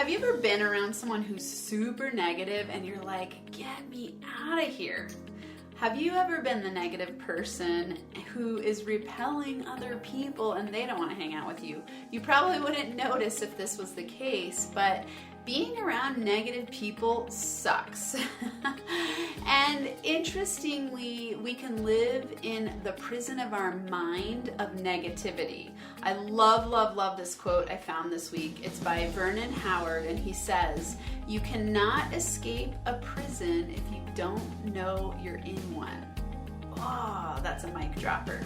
Have you ever been around someone who's super negative and you're like, get me out of here? Have you ever been the negative person who is repelling other people and they don't want to hang out with you? You probably wouldn't notice if this was the case, but being around negative people sucks. And interestingly, we can live in the prison of our mind of negativity. I love this quote I found this week. It's by Vernon Howard, and he says, "You cannot escape a prison if you don't know you're in one." Oh, that's a mic dropper.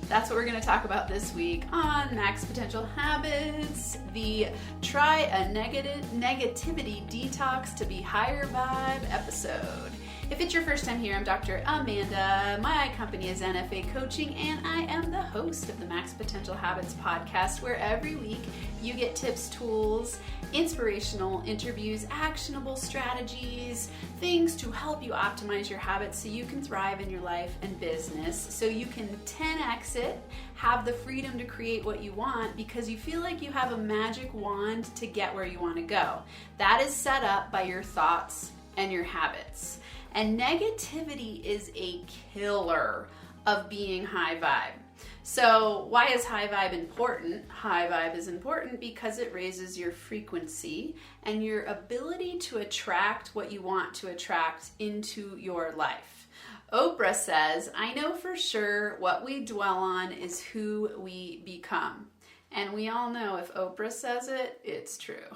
That's what we're going to talk about this week on Max Potential Habits, the Try a Negativity Detox to Be Higher Vibe episode. If it's your first time here, I'm Dr. Amanda. My company is NFA Coaching, and I am the host of the Max Potential Habits podcast, where every week you get tips, tools, inspirational interviews, actionable strategies, things to help you optimize your habits so you can thrive in your life and business, so you can 10x it, have the freedom to create what you want because you feel like you have a magic wand to get where you want to go. That is set up by your thoughts and your habits. And negativity is a killer of being high vibe. So why is high vibe important? High vibe is important because it raises your frequency and your ability to attract what you want to attract into your life. Oprah says, "I know for sure what we dwell on is who we become." And we all know if Oprah says it, it's true.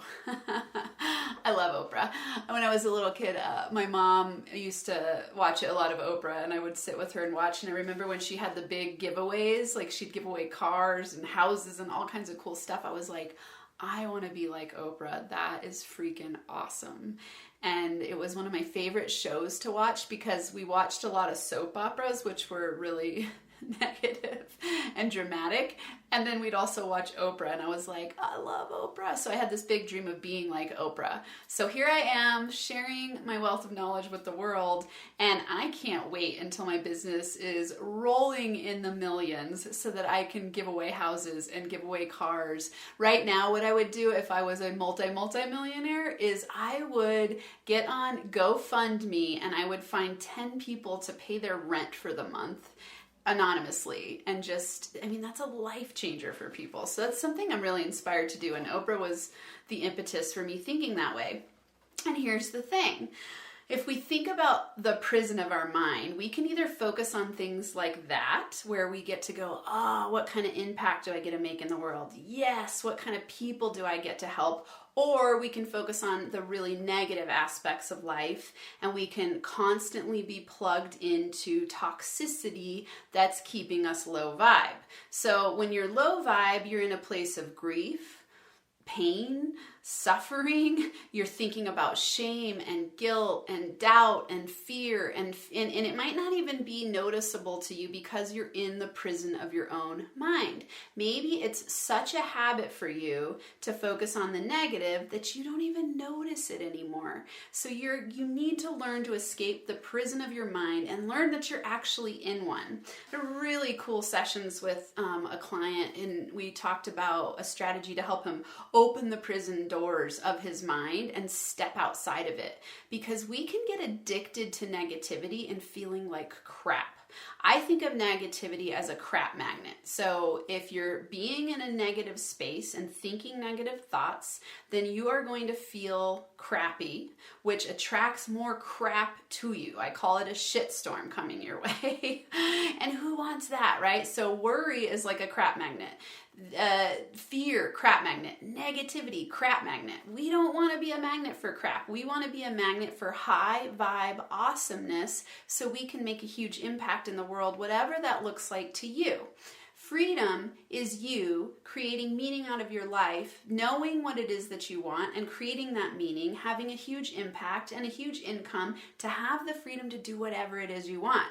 I love Oprah. When I was a little kid, my mom used to watch a lot of Oprah, and I would sit with her and watch. And I remember when she had the big giveaways, like she'd give away cars and houses and all kinds of cool stuff. I was like, I want to be like Oprah. That is freaking awesome. And it was one of my favorite shows to watch because we watched a lot of soap operas, which were really negative and dramatic, and then we'd also watch Oprah, and I was like, I love Oprah. So I had this big dream of being like Oprah. So here I am sharing my wealth of knowledge with the world, and I can't wait until my business is rolling in the millions so that I can give away houses and give away cars. Right now, what I would do if I was a multi-millionaire is I would get on GoFundMe and I would find 10 people to pay their rent for the month anonymously, and just, I mean, that's a life changer for people. So that's something I'm really inspired to do, and Oprah was the impetus for me thinking that way. And here's the thing. If we think about the prison of our mind, we can either focus on things like that, where we get to go, what kind of impact do I get to make in the world? Yes, what kind of people do I get to help? Or we can focus on the really negative aspects of life, and we can constantly be plugged into toxicity that's keeping us low vibe. So when you're low vibe, you're in a place of grief, pain, suffering. You're thinking about shame and guilt and doubt and fear, and it might not even be noticeable to you because you're in the prison of your own mind. Maybe it's such a habit for you to focus on the negative that you don't even notice it anymore. So you need to learn to escape the prison of your mind and learn that you're actually in one. They're really cool sessions with a client, and we talked about a strategy to help him open the prison doors of his mind and step outside of it, because we can get addicted to negativity and feeling like crap. I think of negativity as a crap magnet. So if you're being in a negative space and thinking negative thoughts, then you are going to feel crappy, which attracts more crap to you. I call it a shitstorm coming your way. And who wants that, right? So worry is like a crap magnet. Fear, crap magnet. Negativity, crap magnet. We don't want to be a magnet for crap. We want to be a magnet for high vibe awesomeness so we can make a huge impact in the world, whatever that looks like to you. Freedom is you creating meaning out of your life, knowing what it is that you want and creating that meaning, having a huge impact and a huge income to have the freedom to do whatever it is you want.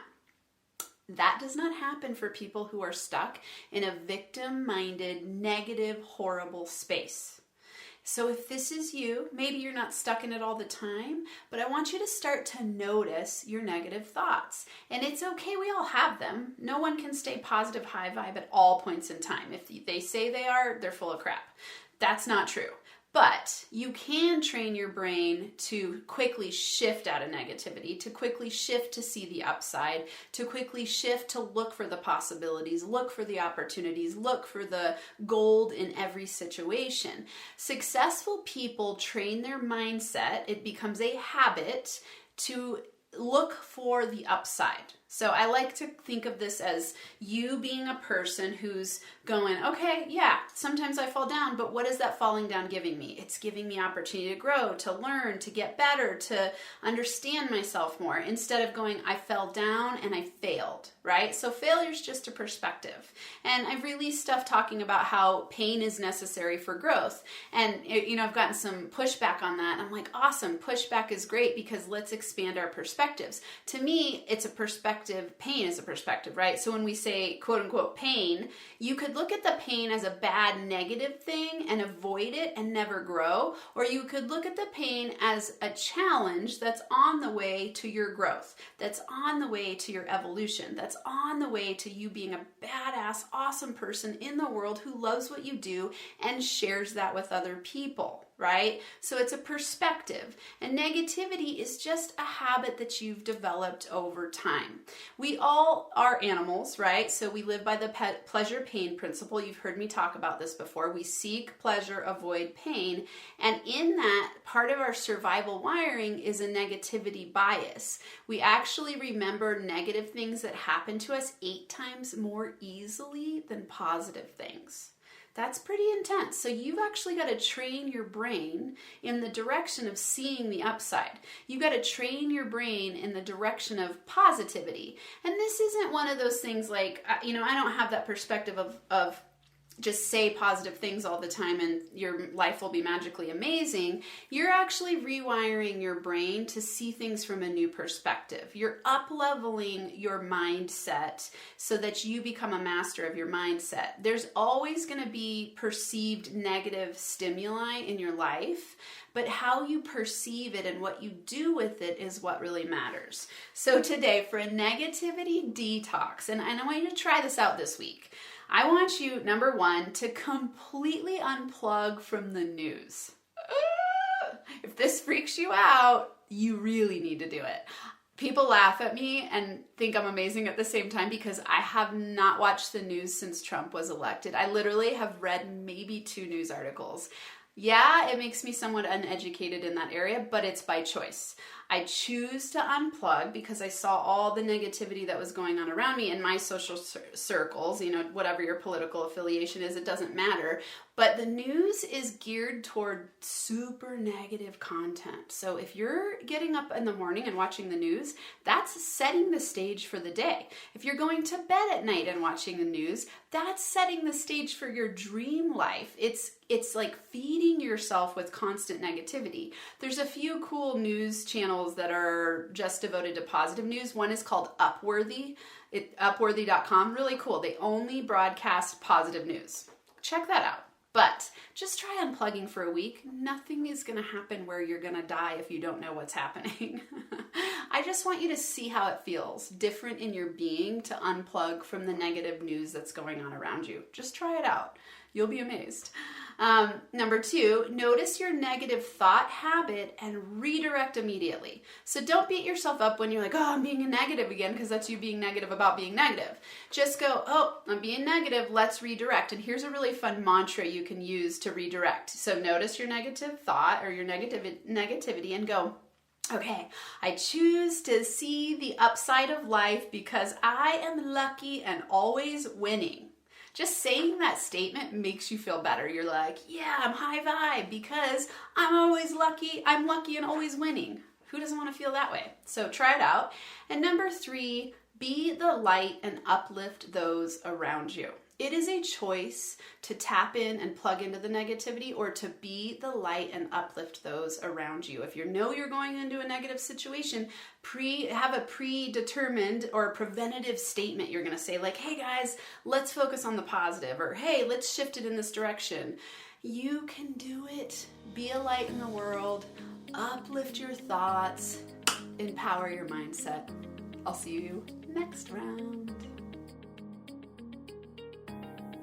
That does not happen for people who are stuck in a victim-minded, negative, horrible space. So if this is you, maybe you're not stuck in it all the time, but I want you to start to notice your negative thoughts. And it's okay, we all have them. No one can stay positive, high vibe at all points in time. If they say they are, they're full of crap. That's not true. But you can train your brain to quickly shift out of negativity, to quickly shift to see the upside, to quickly shift to look for the possibilities, look for the opportunities, look for the gold in every situation. Successful people train their mindset. It becomes a habit to look for the upside. So I like to think of this as you being a person who's going, okay, yeah, sometimes I fall down, but what is that falling down giving me? It's giving me opportunity to grow, to learn, to get better, to understand myself more, instead of going, I fell down and I failed, right? So failure is just a perspective. And I've released stuff talking about how pain is necessary for growth. And, I've gotten some pushback on that. I'm like, awesome, pushback is great because let's expand our perspectives. To me, it's a perspective. Pain is a perspective, right? So when we say quote unquote pain, you could look at the pain as a bad negative thing and avoid it and never grow, or you could look at the pain as a challenge that's on the way to your growth, that's on the way to your evolution, that's on the way to you being a badass, awesome person in the world who loves what you do and shares that with other people. Right? So it's a perspective, and negativity is just a habit that you've developed over time. We all are animals, right? So we live by the pleasure pain principle. You've heard me talk about this before. We seek pleasure, avoid pain. And in that, part of our survival wiring is a negativity bias. We actually remember negative things that happen to us 8 times more easily than positive things. That's pretty intense. So you've actually got to train your brain in the direction of seeing the upside. You've got to train your brain in the direction of positivity. And this isn't one of those things like, I don't have that perspective of just say positive things all the time and your life will be magically amazing. You're actually rewiring your brain to see things from a new perspective. You're up-leveling your mindset so that you become a master of your mindset. There's always going to be perceived negative stimuli in your life, but how you perceive it and what you do with it is what really matters. So today, for a negativity detox, and I want you to try this out this week, I want you, number 1, to completely unplug from the news. If this freaks you out, you really need to do it. People laugh at me and think I'm amazing at the same time because I have not watched the news since Trump was elected. I literally have read maybe 2 news articles. Yeah, it makes me somewhat uneducated in that area, but it's by choice. I choose to unplug because I saw all the negativity that was going on around me in my social circles, whatever your political affiliation is, it doesn't matter. But the news is geared toward super negative content. So if you're getting up in the morning and watching the news, that's setting the stage for the day. If you're going to bed at night and watching the news, that's setting the stage for your dream life. It's like feeding yourself with constant negativity. There's a few cool news channels that are just devoted to positive news. One is called Upworthy. Upworthy.com, really cool. They only broadcast positive news. Check that out. But just try unplugging for a week. Nothing is going to happen where you're going to die if you don't know what's happening. I just want you to see how it feels different in your being to unplug from the negative news that's going on around you. Just try it out. You'll be amazed. Number 2, notice your negative thought habit and redirect immediately. So don't beat yourself up when you're like, oh, I'm being negative again, because that's you being negative about being negative. Just go, oh, I'm being negative, let's redirect. And here's a really fun mantra you can use to redirect. So notice your negative thought or your negativity and go, okay, I choose to see the upside of life because I am lucky and always winning. Just saying that statement makes you feel better. You're like, yeah, I'm high vibe because I'm always lucky. I'm lucky and always winning. Who doesn't want to feel that way? So try it out. And number 3, be the light and uplift those around you. It is a choice to tap in and plug into the negativity or to be the light and uplift those around you. If you know you're going into a negative situation, have a predetermined or preventative statement you're going to say, like, hey guys, let's focus on the positive, or hey, let's shift it in this direction. You can do it. Be a light in the world, uplift your thoughts, empower your mindset. I'll see you next round.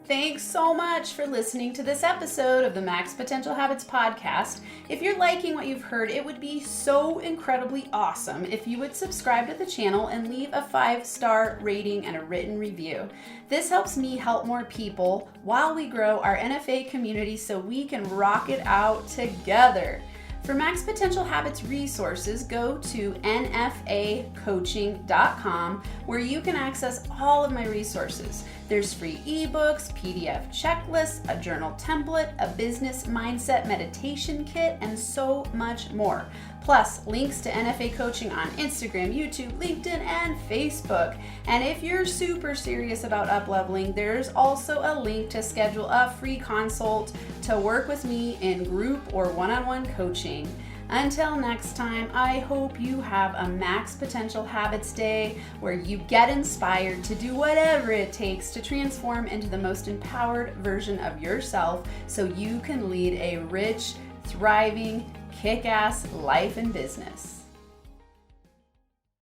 Thanks so much for listening to this episode of the Max Potential Habits podcast. If you're liking what you've heard, it would be so incredibly awesome if you would subscribe to the channel and leave a 5-star rating and a written review. This helps me help more people while we grow our NFA community so we can rock it out together. For Max Potential Habits resources, go to nfacoaching.com where you can access all of my resources. There's free ebooks, PDF checklists, a journal template, a business mindset meditation kit, and so much more. Plus, links to NFA coaching on Instagram, YouTube, LinkedIn, and Facebook. And if you're super serious about up-leveling, there's also a link to schedule a free consult to work with me in group or one-on-one coaching. Until next time, I hope you have a Max Potential Habits Day where you get inspired to do whatever it takes to transform into the most empowered version of yourself so you can lead a rich, thriving, kick-ass life and business.